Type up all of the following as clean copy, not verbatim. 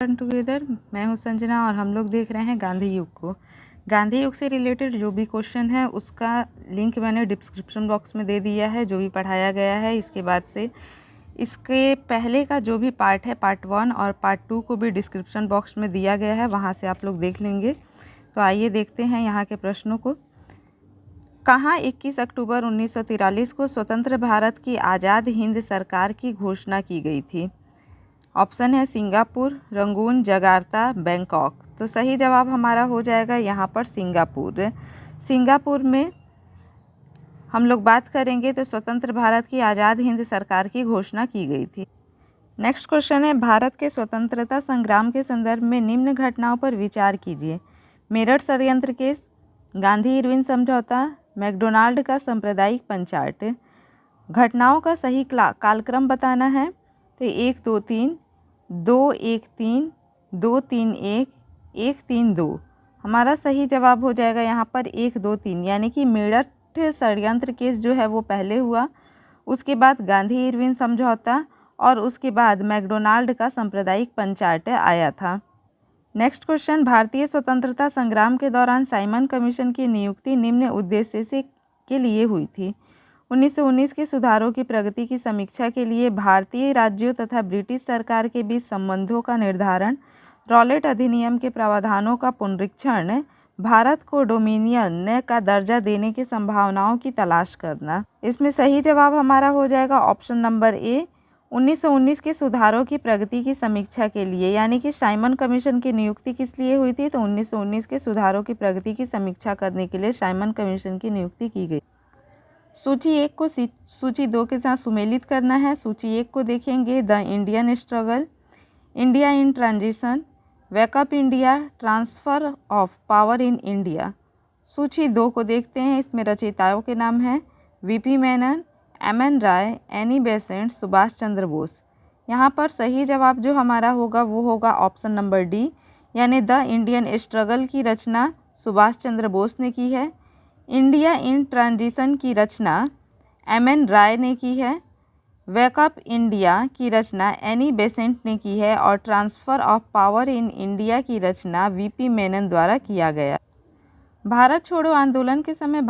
Together. मैं हूं संजना और हम लोग देख रहे हैं गांधी युग को। गांधी युग से रिलेटेड जो भी क्वेश्चन है उसका लिंक मैंने डिस्क्रिप्शन बॉक्स में दे दिया है, जो भी पढ़ाया गया है। इसके बाद से इसके पहले का जो भी पार्ट है, पार्ट 1 और पार्ट 2 को भी डिस्क्रिप्शन बॉक्स में दिया गया है, वहाँ से आप लोग देख लेंगे। तो आइए देखते हैं यहाँ के प्रश्नों को। कहाँ 21 अक्टूबर 1943 को स्वतंत्र भारत की आज़ाद हिंद सरकार की घोषणा की गई थी? ऑप्शन है सिंगापुर, रंगून, जकार्ता, बैंकॉक। तो सही जवाब हमारा हो जाएगा यहाँ पर सिंगापुर। सिंगापुर में हम लोग बात करेंगे तो स्वतंत्र भारत की आज़ाद हिंद सरकार की घोषणा की गई थी। नेक्स्ट क्वेश्चन है, भारत के स्वतंत्रता संग्राम के संदर्भ में निम्न घटनाओं पर विचार कीजिए। मेरठ षड्यंत्र केस, गांधी इरविन समझौता, मैकडोनाल्ड का सांप्रदायिक पंचायत। घटनाओं का सही कालक्रम बताना है। तो 1 2 3, 2 1 3, 2 3 1, 1 3 2। हमारा सही जवाब हो जाएगा यहाँ पर 1 2 3, यानी कि मेरठ षड्यंत्र केस जो है वो पहले हुआ, उसके बाद गांधी इरविन समझौता और उसके बाद मैकडोनाल्ड का सांप्रदायिक पंचायत आया था। नेक्स्ट क्वेश्चन, भारतीय स्वतंत्रता संग्राम के दौरान साइमन कमीशन की नियुक्ति निम्न उद्देश्य से के लिए हुई थी? 1919 के सुधारों की प्रगति की समीक्षा के लिए, भारतीय राज्यों तथा ब्रिटिश सरकार के बीच संबंधों का निर्धारण, रॉलेट अधिनियम के प्रावधानों का पुनरीक्षण, भारत को डोमिनियन का दर्जा देने की संभावनाओं की तलाश करना। इसमें सही जवाब हमारा हो जाएगा ऑप्शन नंबर ए, 1919 के सुधारों की प्रगति की समीक्षा के लिए, यानी कि साइमन कमीशन की नियुक्ति किस लिए हुई थी? तो 1919 के सुधारों की प्रगति की समीक्षा करने के लिए साइमन कमीशन की नियुक्ति की गई। सूची 1 को सूची 2 के साथ सुमेलित करना है। सूची 1 को देखेंगे, the Indian struggle, India in transition, wake up India, transfer of power in India. सूची 2 को देखते हैं, इसमें रचयिताओं के नाम हैं वीपी मेनन, एमएन राय, एनी बेसेंट, सुभाष चंद्र बोस। यहाँ पर सही जवाब जो हमारा होगा वो होगा ऑप्शन नंबर डी, यानी द इंडियन स्ट्रगल की रचना सुभाष चंद्र बोस ने की है। इंडिया इन ट्रांजिशन की रचना एमएन राय ने की है। वेकअप इंडिया की रचना एनी बेसेंट ने की है और transfer of power in India की रचना वीपी मेनन द्वारा किया गया। भारत छोड़ो आंदोलन के समय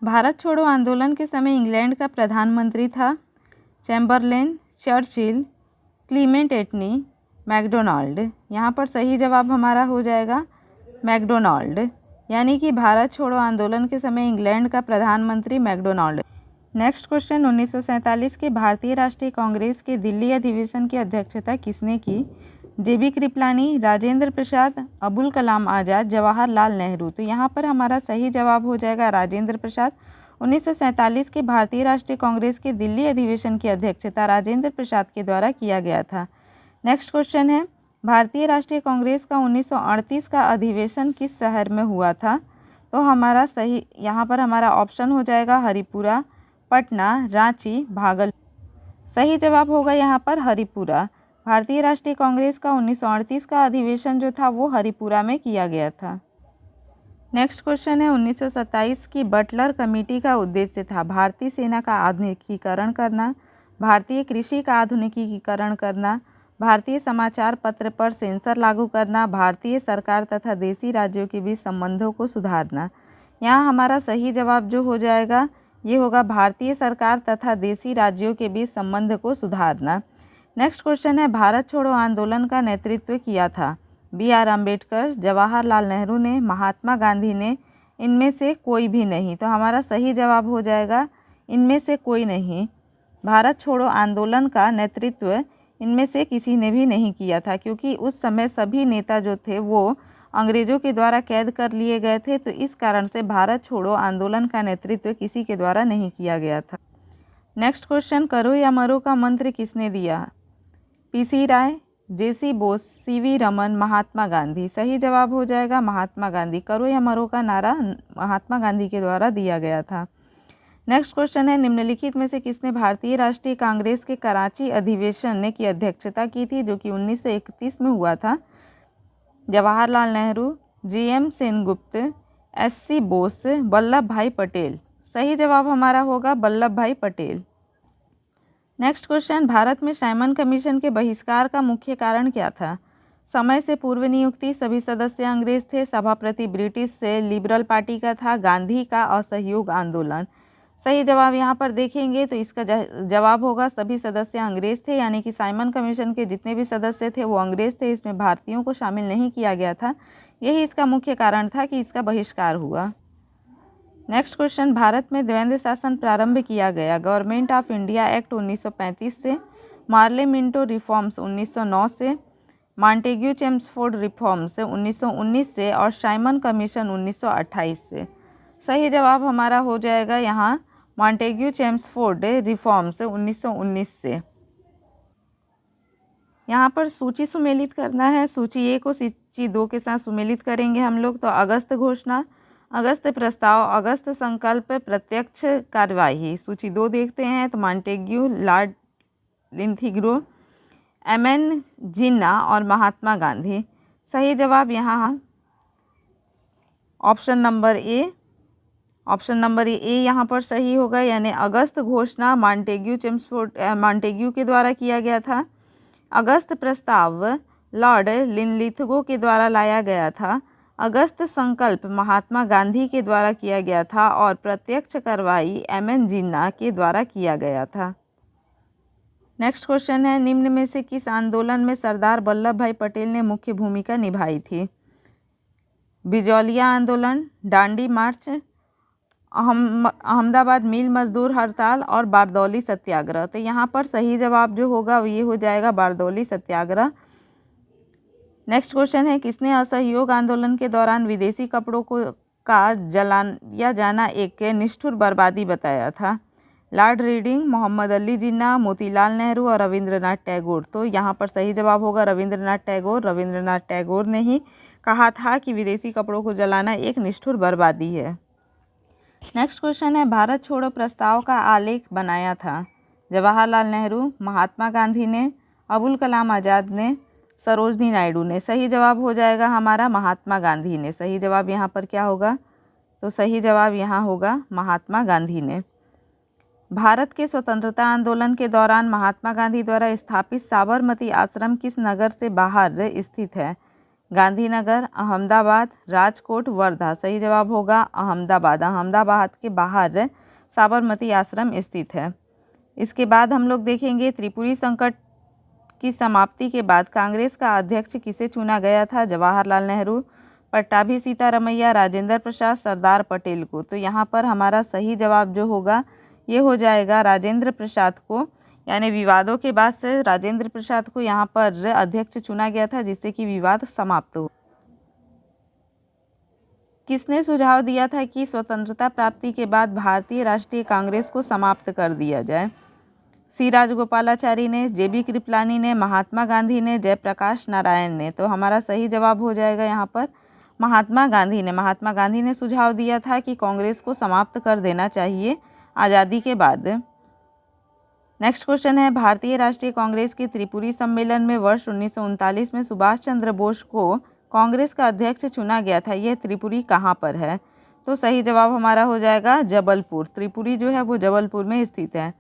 भारत छोड़ो आंदोलन के समय इंग्लैंड का प्रधानमंत्री था चैम्बरलेन, चर्चिल, क्लीमेंट एटनी, मैकडोनाल्ड। यहाँ पर सही जवाब हमारा हो जाएगा मैकडोनाल्ड, यानी कि भारत छोड़ो आंदोलन के समय इंग्लैंड का प्रधानमंत्री मैकडोनाल्ड। नेक्स्ट क्वेश्चन, 1947 के भारतीय राष्ट्रीय कांग्रेस के दिल्ली अधिवेशन की अध्यक्षता किसने की? जेबी कृपलानी, राजेंद्र प्रसाद, अबुल कलाम आज़ाद, जवाहरलाल नेहरू। तो यहाँ पर हमारा सही जवाब हो जाएगा राजेंद्र प्रसाद। 1947 के भारतीय राष्ट्रीय कांग्रेस के दिल्ली अधिवेशन की अध्यक्षता राजेंद्र प्रसाद के द्वारा किया गया था। नेक्स्ट क्वेश्चन है, भारतीय राष्ट्रीय कांग्रेस का 1938 का अधिवेशन किस शहर में हुआ था? तो हमारा सही यहाँ पर हमारा ऑप्शन हो जाएगा हरिपुरा, पटना, रांची, भागलपुर। सही जवाब होगा यहाँ पर हरिपुरा। भारतीय राष्ट्रीय कांग्रेस का 1938 का अधिवेशन जो था वो हरिपुरा में किया गया था। नेक्स्ट क्वेश्चन है, 1927 की बटलर कमेटी का उद्देश्य था भारतीय सेना का आधुनिकीकरण करना, भारतीय कृषि का आधुनिकीकरण करना, भारतीय समाचार पत्र पर सेंसर लागू करना, भारतीय सरकार तथा देशी राज्यों के बीच संबंधों को सुधारना। यहाँ हमारा सही जवाब जो हो जाएगा ये होगा भारतीय सरकार तथा देशी राज्यों के बीच संबंध को सुधारना। नेक्स्ट क्वेश्चन है, भारत छोड़ो आंदोलन का नेतृत्व किया था बी.आर. अम्बेडकर, जवाहरलाल नेहरू ने, महात्मा गांधी ने, इनमें से कोई भी नहीं। तो हमारा सही जवाब हो जाएगा इनमें से कोई नहीं। भारत छोड़ो आंदोलन का नेतृत्व इनमें से किसी ने भी नहीं किया था, क्योंकि उस समय सभी नेता जो थे वो अंग्रेज़ों के द्वारा कैद कर लिए गए थे। तो इस कारण से भारत छोड़ो आंदोलन का नेतृत्व किसी के द्वारा नहीं किया गया था। नेक्स्ट क्वेश्चन, करो या मरो का मंत्र किसने दिया? पीसी राय, जेसी बोस, सीवी रमन, महात्मा गांधी। सही जवाब हो जाएगा महात्मा गांधी। करो या मरो का नारा महात्मा गांधी के द्वारा दिया गया था। नेक्स्ट क्वेश्चन है, निम्नलिखित में से किसने भारतीय राष्ट्रीय कांग्रेस के कराची अधिवेशन की अध्यक्षता की थी, जो कि 1931 में हुआ था? जवाहरलाल नेहरू, जी.एम. सेनगुप्त, एस.सी. बोस, वल्लभ भाई पटेल। सही जवाब हमारा होगा वल्लभ भाई पटेल। नेक्स्ट क्वेश्चन, भारत में साइमन कमीशन के बहिष्कार का मुख्य कारण क्या था? समय से पूर्व नियुक्ति, सभी सदस्य अंग्रेज थे, सभापति ब्रिटिश से लिबरल पार्टी का था, गांधी का असहयोग आंदोलन। सही जवाब यहाँ पर देखेंगे तो इसका जवाब होगा सभी सदस्य अंग्रेज थे, यानी कि साइमन कमीशन के जितने भी सदस्य थे वो अंग्रेज थे, इसमें भारतीयों को शामिल नहीं किया गया था। यही इसका मुख्य कारण था कि इसका बहिष्कार हुआ। नेक्स्ट क्वेश्चन, भारत में द्वंद्व शासन प्रारंभ किया गया। गवर्नमेंट ऑफ इंडिया एक्ट 1935 से, मार्ले मिंटो रिफॉर्म्स 1909 से, मॉन्टेग्यू चेम्सफोर्ड रिफॉर्म्स 1919 से और साइमन कमीशन 1928 से। सही जवाब हमारा हो जाएगा यहाँ मॉन्टेग्यू चेम्सफोर्ड रिफॉर्म्स 1919 से। यहाँ पर सूची सुमेलित करना है। सूची 1 को सूची 2 के साथ सुमेलित करेंगे हम लोग। तो अगस्त घोषणा, अगस्त प्रस्ताव, अगस्त संकल्प, प्रत्यक्ष कार्यवाही। सूची 2 देखते हैं तो मॉन्टेग्यू, लॉर्ड लिंथिग्रो, एमएन जिन्ना और महात्मा गांधी। सही जवाब यहाँ option number A, option number A यहाँ पर सही होगा, यानी अगस्त घोषणा मॉन्टेग्यू के द्वारा किया गया था। अगस्त प्रस्ताव लॉर्ड लिनलिथगो के द्वारा लाया गया था। अगस्त संकल्प महात्मा गांधी के द्वारा किया गया था और प्रत्यक्ष कार्रवाई एमएन जिन्ना के द्वारा किया गया था। नेक्स्ट क्वेश्चन है, निम्न में से किस आंदोलन में सरदार वल्लभ भाई पटेल ने मुख्य भूमिका निभाई थी? बिजौलिया आंदोलन, डांडी मार्च, अहमदाबाद मिल मजदूर हड़ताल और बारदौली सत्याग्रह। तो यहाँ पर सही जवाब जो होगा ये हो जाएगा बारदौली सत्याग्रह। नेक्स्ट क्वेश्चन है, किसने असहयोग आंदोलन के दौरान विदेशी कपड़ों का जलाया जाना एक निष्ठुर बर्बादी बताया था? लॉर्ड रीडिंग, मोहम्मद अली जिन्ना, मोतीलाल नेहरू और रविंद्रनाथ टैगोर। तो यहाँ पर सही जवाब होगा रविंद्रनाथ टैगोर। रविंद्रनाथ टैगोर ने ही कहा था कि विदेशी कपड़ों को जलाना एक निष्ठुर बर्बादी है। नेक्स्ट क्वेश्चन है, भारत छोड़ो प्रस्ताव का आलेख बनाया था? जवाहरलाल नेहरू, महात्मा गांधी ने, अबुल कलाम आज़ाद ने, सरोजनी नायडू ने। सही जवाब हो जाएगा हमारा महात्मा गांधी ने। सही जवाब यहाँ पर क्या होगा? तो सही जवाब यहाँ होगा महात्मा गांधी ने। भारत के स्वतंत्रता आंदोलन के दौरान महात्मा गांधी द्वारा स्थापित साबरमती आश्रम किस नगर से बाहर स्थित है? गांधीनगर, अहमदाबाद, राजकोट, वर्धा। सही जवाब होगा अहमदाबाद। अहमदाबाद के बाहर साबरमती आश्रम स्थित है। इसके बाद हम लोग देखेंगे त्रिपुरी संकट की समाप्ति के बाद कांग्रेस का अध्यक्ष किसे चुना गया था? जवाहरलाल नेहरू, पट्टाभी सीतारमैया, राजेंद्र प्रसाद, सरदार पटेल को। तो यहाँ पर हमारा सही जवाब जो होगा ये हो जाएगा राजेंद्र प्रसाद को, यानी विवादों के बाद से राजेंद्र प्रसाद को यहाँ पर अध्यक्ष चुना गया था जिससे कि विवाद समाप्त हो। किसने सुझाव दिया था कि स्वतंत्रता प्राप्ति के बाद भारतीय राष्ट्रीय कांग्रेस को समाप्त कर दिया जाए? सी राजगोपालाचारी ने, जेबी कृपलानी ने, महात्मा गांधी ने, जयप्रकाश नारायण ने। तो हमारा सही जवाब हो जाएगा यहाँ पर महात्मा गांधी ने। महात्मा गांधी ने सुझाव दिया था कि कांग्रेस को समाप्त कर देना चाहिए आज़ादी के बाद। नेक्स्ट क्वेश्चन है, भारतीय राष्ट्रीय कांग्रेस के त्रिपुरी सम्मेलन में वर्ष 1939 में सुभाष चंद्र बोस को कांग्रेस का अध्यक्ष चुना गया था। यह त्रिपुरी कहाँ पर है? तो सही जवाब हमारा हो जाएगा जबलपुर। त्रिपुरी जो है वो जबलपुर में स्थित है।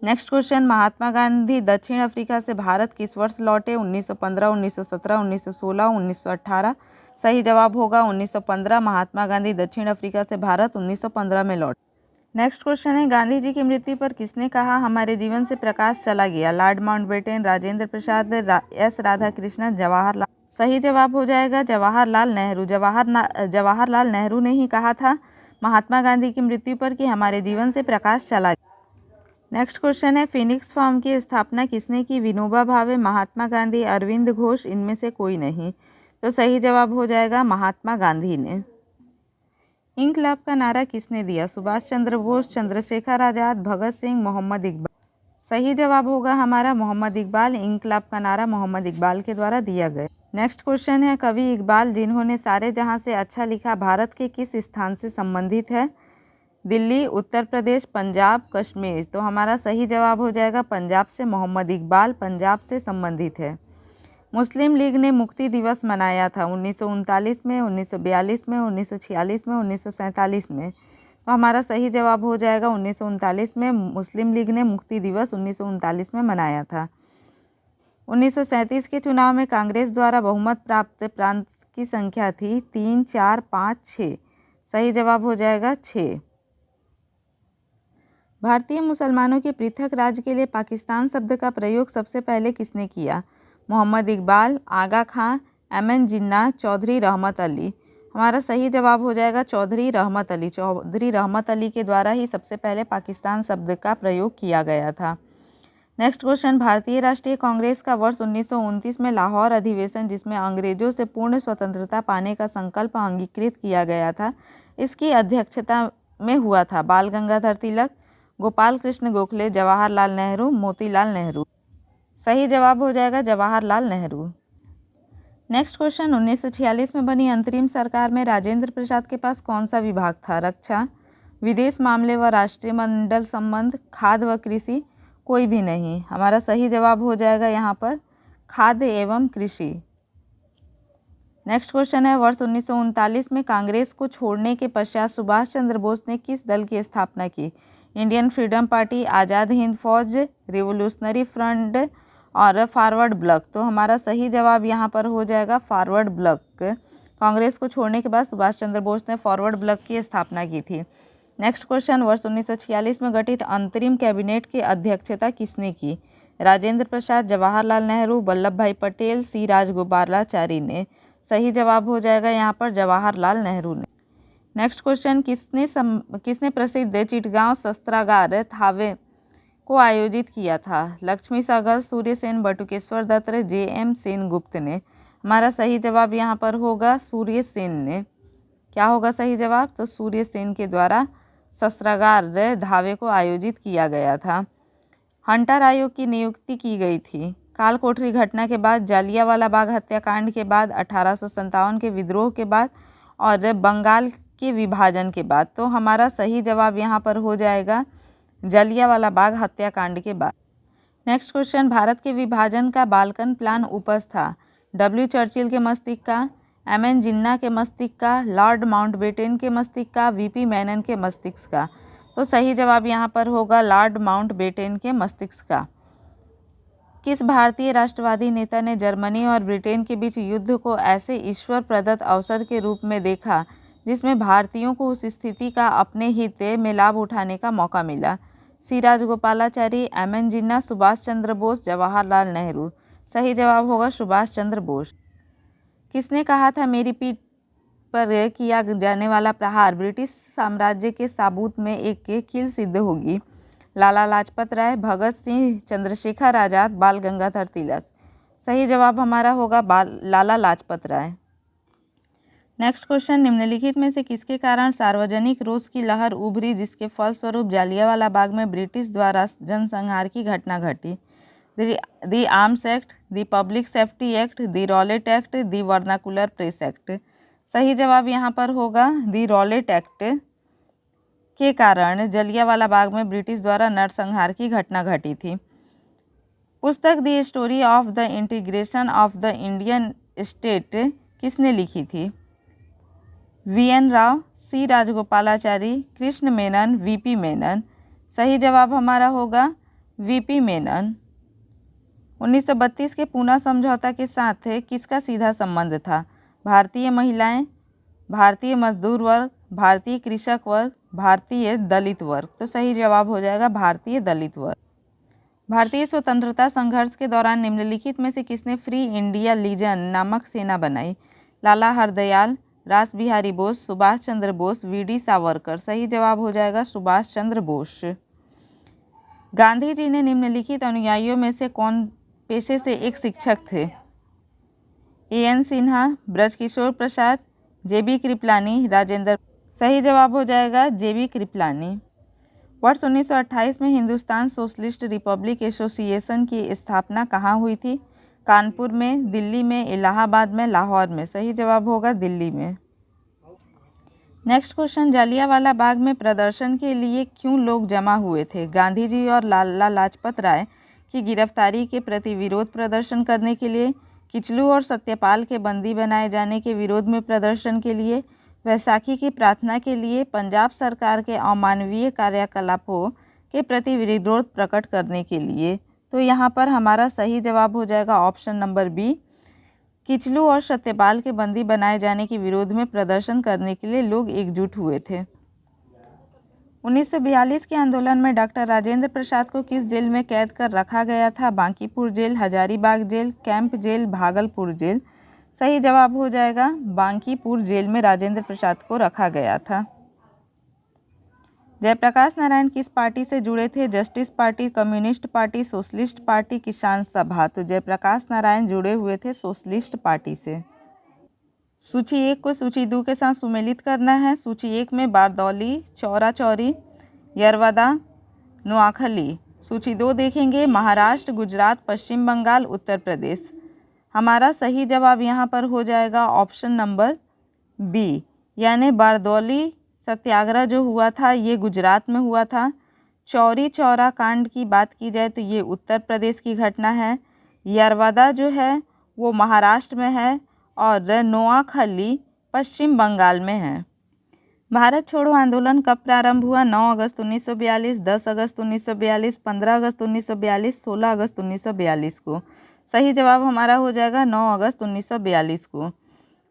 नेक्स्ट क्वेश्चन, महात्मा गांधी दक्षिण अफ्रीका से भारत किस वर्ष लौटे? 1915, 1917, 1916, 1918। सही जवाब होगा 1915। महात्मा गांधी दक्षिण अफ्रीका से भारत 1915 में लौटे। नेक्स्ट क्वेश्चन है, गांधी जी की मृत्यु पर किसने कहा हमारे जीवन से प्रकाश चला गया? Lord Mountbatten, Rajendra Prasad, S Radhakrishnan, Jawaharlal. सही जवाब हो जाएगा जवाहरलाल नेहरू। जवाहरलाल नेहरू ने ही कहा था महात्मा गांधी की मृत्यु पर कि हमारे जीवन से प्रकाश चला गया। नेक्स्ट क्वेश्चन है, फिनिक्स फॉर्म की स्थापना किसने की? विनोबा भावे, महात्मा गांधी, अरविंद घोष, इनमें से कोई नहीं। तो सही जवाब हो जाएगा महात्मा गांधी ने। इंकलाब का नारा किसने दिया? सुभाष चंद्र बोस, चंद्रशेखर आज़ाद, भगत सिंह, मोहम्मद इकबाल। सही जवाब होगा हमारा मोहम्मद इकबाल। इंकलाब का नारा मोहम्मद इकबाल के द्वारा दिया गया। नेक्स्ट क्वेश्चन है, कवि इकबाल जिन्होंने सारे जहां से अच्छा लिखा भारत के किस स्थान से संबंधित है? दिल्ली, उत्तर प्रदेश, पंजाब, कश्मीर। तो हमारा सही जवाब हो जाएगा पंजाब से। मोहम्मद इकबाल पंजाब से संबंधित है। मुस्लिम लीग ने मुक्ति दिवस मनाया था 1939 में, 1942 में, 1946 में, 1947 में। तो हमारा सही जवाब हो जाएगा 1939 में मुस्लिम लीग ने मुक्ति दिवस 1939 में मनाया था। 1937 के चुनाव में कांग्रेस द्वारा बहुमत प्राप्त प्रांत की संख्या थी 3, 4, 5, 6। सही जवाब हो जाएगा 6। भारतीय मुसलमानों के पृथक राज्य के लिए पाकिस्तान शब्द का प्रयोग सबसे पहले किसने किया? मोहम्मद इकबाल, आगा खां, एम.एन. जिन्ना, चौधरी रहमत अली। हमारा सही जवाब हो जाएगा चौधरी रहमत अली। चौधरी रहमत अली के द्वारा ही सबसे पहले पाकिस्तान शब्द का प्रयोग किया गया था। नेक्स्ट क्वेश्चन, भारतीय राष्ट्रीय कांग्रेस का वर्ष 1929 में लाहौर अधिवेशन, जिसमें अंग्रेजों से पूर्ण स्वतंत्रता पाने का संकल्प अंगीकृत किया गया था, इसकी अध्यक्षता में हुआ था बाल गंगाधर तिलक, गोपाल कृष्ण गोखले, जवाहरलाल नेहरू, मोतीलाल नेहरू। सही जवाब हो जाएगा जवाहरलाल नेहरू। नेक्स्ट क्वेश्चन, 1946 में बनी अंतरिम सरकार में राजेंद्र प्रसाद के पास कौन सा विभाग था? रक्षा, विदेश मामले व राष्ट्रीय मंडल संबंध, खाद्य व कृषि, कोई भी नहीं। हमारा सही जवाब हो जाएगा यहाँ पर खाद्य एवं कृषि। नेक्स्ट क्वेश्चन है, वर्ष 1939 में कांग्रेस को छोड़ने के पश्चात सुभाष चंद्र बोस ने किस दल की स्थापना की? Indian freedom party, Azad Hind फौज, रिवोल्यूशनरी फ्रंट और फॉरवर्ड ब्लॉक। तो हमारा सही जवाब यहाँ पर हो जाएगा फॉरवर्ड ब्लॉक। कांग्रेस को छोड़ने के बाद सुभाष चंद्र बोस ने फॉरवर्ड ब्लॉक की स्थापना की थी। नेक्स्ट क्वेश्चन, वर्ष 1946 में गठित अंतरिम कैबिनेट की अध्यक्षता किसने की? राजेंद्र प्रसाद, जवाहरलाल नेहरू, वल्लभ भाई पटेल, सी राजगोपालाचारी ने। सही जवाब हो जाएगा यहाँ पर जवाहरलाल नेहरू ने। नेक्स्ट क्वेश्चन, किसने प्रसिद्ध चिटगांव शस्त्रागार थावे को आयोजित किया था? लक्ष्मी सहगल, सूर्य सेन, बटुकेश्वर दत्त, जे.एम. सेनगुप्त ने। हमारा सही जवाब यहाँ पर होगा सूर्य सेन ने। क्या होगा सही जवाब? तो सूर्य सेन के द्वारा शस्त्रागार धावे को आयोजित किया गया था। हंटर आयोग की नियुक्ति की गई थी काल कोठरी घटना के बाद, जालियांवाला बाग हत्याकांड के बाद, 1857 के विद्रोह के बाद और बंगाल के विभाजन के बाद। तो हमारा सही जवाब यहाँ पर हो जाएगा जालियांवाला बाग हत्याकांड के बाद। नेक्स्ट क्वेश्चन, भारत के विभाजन का बाल्कन प्लान उपज था? डब्ल्यू चर्चिल के मस्तिष्क का, एम.एन. जिन्ना के मस्तिष्क का, लॉर्ड माउंटबेटन के मस्तिष्क का, वी.पी. मेनन के मस्तिष्क का। तो सही जवाब यहाँ पर होगा लॉर्ड माउंटबेटन के मस्तिष्क का। किस भारतीय राष्ट्रवादी नेता ने जर्मनी और ब्रिटेन के बीच युद्ध को ऐसे ईश्वर प्रदत्त अवसर के रूप में देखा जिसमें भारतीयों को उस स्थिति का अपने हित में लाभ उठाने का मौका मिला? सी राजगोपालाचारी, एम.एन. जिन्ना, सुभाष चंद्र बोस, जवाहरलाल नेहरू। सही जवाब होगा सुभाष चंद्र बोस। किसने कहा था मेरी पीठ पर किया जाने वाला प्रहार ब्रिटिश साम्राज्य के साबूत में एक कील सिद्ध होगी? लाला लाजपत राय, भगत सिंह, चंद्रशेखर आजाद, बाल गंगाधर तिलक। सही जवाब हमारा होगा लाला लाजपत राय। नेक्स्ट क्वेश्चन, निम्नलिखित में से किसके कारण सार्वजनिक रोष की लहर उभरी जिसके फलस्वरूप जालियांवाला बाग में ब्रिटिश द्वारा जनसंहार की घटना घटी? दी आर्म्स एक्ट, दी पब्लिक सेफ्टी एक्ट, दी रॉलेट एक्ट, दी वर्नाकुलर प्रेस एक्ट। सही जवाब यहाँ पर होगा दी रॉलेट एक्ट के कारण जालियांवाला बाग में ब्रिटिश द्वारा नरसंहार की घटना घटी थी। पुस्तक the story of the integration of the Indian state किसने लिखी थी? वी.एन. राव, सी राजगोपालाचारी, कृष्ण मेनन, वी.पी. मेनन। सही जवाब हमारा होगा वी.पी. मेनन। 1932 के पूना समझौता के साथ किसका सीधा संबंध था? भारतीय महिलाएं, भारतीय मजदूर वर्ग, भारतीय कृषक वर्ग, भारतीय दलित वर्ग। तो सही जवाब हो जाएगा भारतीय दलित वर्ग। भारतीय स्वतंत्रता संघर्ष के दौरान निम्नलिखित में से किसने फ्री इंडिया लीजन नामक सेना बनाई? लाला हरदयाल, रास बिहारी बोस, सुभाष चंद्र बोस, वी.डी. सावरकर। सही जवाब हो जाएगा सुभाष चंद्र बोस। गांधी जी ने निम्नलिखित अनुयायियों में से कौन पेशे से एक शिक्षक थे? AN. Sinha, Brajkishore Prasad, JB. Kripalani, Rajendra. सही जवाब हो जाएगा जे.बी. कृपलानी। वर्ष 1928 में हिंदुस्तान सोशलिस्ट रिपब्लिक एसोसिएशन की स्थापना कहाँ हुई थी? कानपुर में, दिल्ली में, इलाहाबाद में, लाहौर में। सही जवाब होगा दिल्ली में। नेक्स्ट क्वेश्चन, जालियांवाला बाग में प्रदर्शन के लिए क्यों लोग जमा हुए थे? गांधी जी और लाला लाजपत राय की गिरफ्तारी के प्रति विरोध प्रदर्शन करने के लिए, किचलू और सत्यपाल के बंदी बनाए जाने के विरोध में प्रदर्शन के लिए, वैसाखी की प्रार्थना के लिए पंजाब सरकार के अमानवीय कार्यकलापों के प्रति विरोध प्रकट करने के लिए। तो यहाँ पर हमारा सही जवाब हो जाएगा ऑप्शन नंबर बी। किचलू और सत्यपाल के बंदी बनाए जाने के विरोध में प्रदर्शन करने के लिए लोग एकजुट हुए थे। 1942 के आंदोलन में डॉक्टर राजेंद्र प्रसाद को किस जेल में कैद कर रखा गया था? Bankipur jail, Hazaribagh jail, camp jail, Bhagalpur jail. सही जवाब हो जाएगा बांकीपुर जेल में राजेंद्र प्रसाद को रखा गया था। जयप्रकाश नारायण किस पार्टी से जुड़े थे? Justice party, communist party, socialist party, किसान सभा। तो जयप्रकाश नारायण जुड़े हुए थे सोशलिस्ट पार्टी से। सूची 1 को सूची 2 के साथ सुमेलित करना है। सूची 1 में बारदौली, चौरा चौरी, यरवदा, नोआखली। सूची 2 देखेंगे महाराष्ट्र, गुजरात, पश्चिम बंगाल, उत्तर प्रदेश। हमारा सही जवाब यहाँ पर हो जाएगा ऑप्शन नंबर बी, यानी बारदौली सत्याग्रह जो हुआ था ये गुजरात में हुआ था। चौरी चौरा कांड की बात की जाए तो ये उत्तर प्रदेश की घटना है। यरवदा जो है वो महाराष्ट्र में है और नोआखली पश्चिम बंगाल में है। भारत छोड़ो आंदोलन कब प्रारंभ हुआ? 9 अगस्त 1942, 10 अगस्त 1942, 15 अगस्त 1942, 16 अगस्त 1942 को। सही जवाब हमारा हो जाएगा 9 अगस्त 1942 को।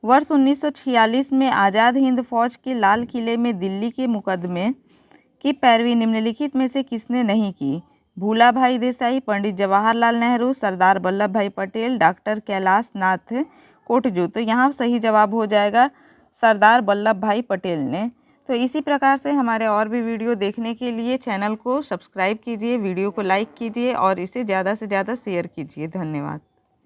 वर्ष 1946 में आज़ाद हिंद फौज के लाल किले में दिल्ली के मुकदमे की पैरवी निम्नलिखित में से किसने नहीं की? भूला भाई देसाई, पंडित जवाहरलाल नेहरू, सरदार वल्लभ भाई पटेल, डॉक्टर कैलाश नाथ कोटजू। तो यहाँ सही जवाब हो जाएगा सरदार वल्लभ भाई पटेल ने। तो इसी प्रकार से हमारे और भी वीडियो देखने के लिए चैनल को सब्सक्राइब कीजिए, वीडियो को लाइक कीजिए और इसे ज़्यादा से ज़्यादा शेयर कीजिए। धन्यवाद।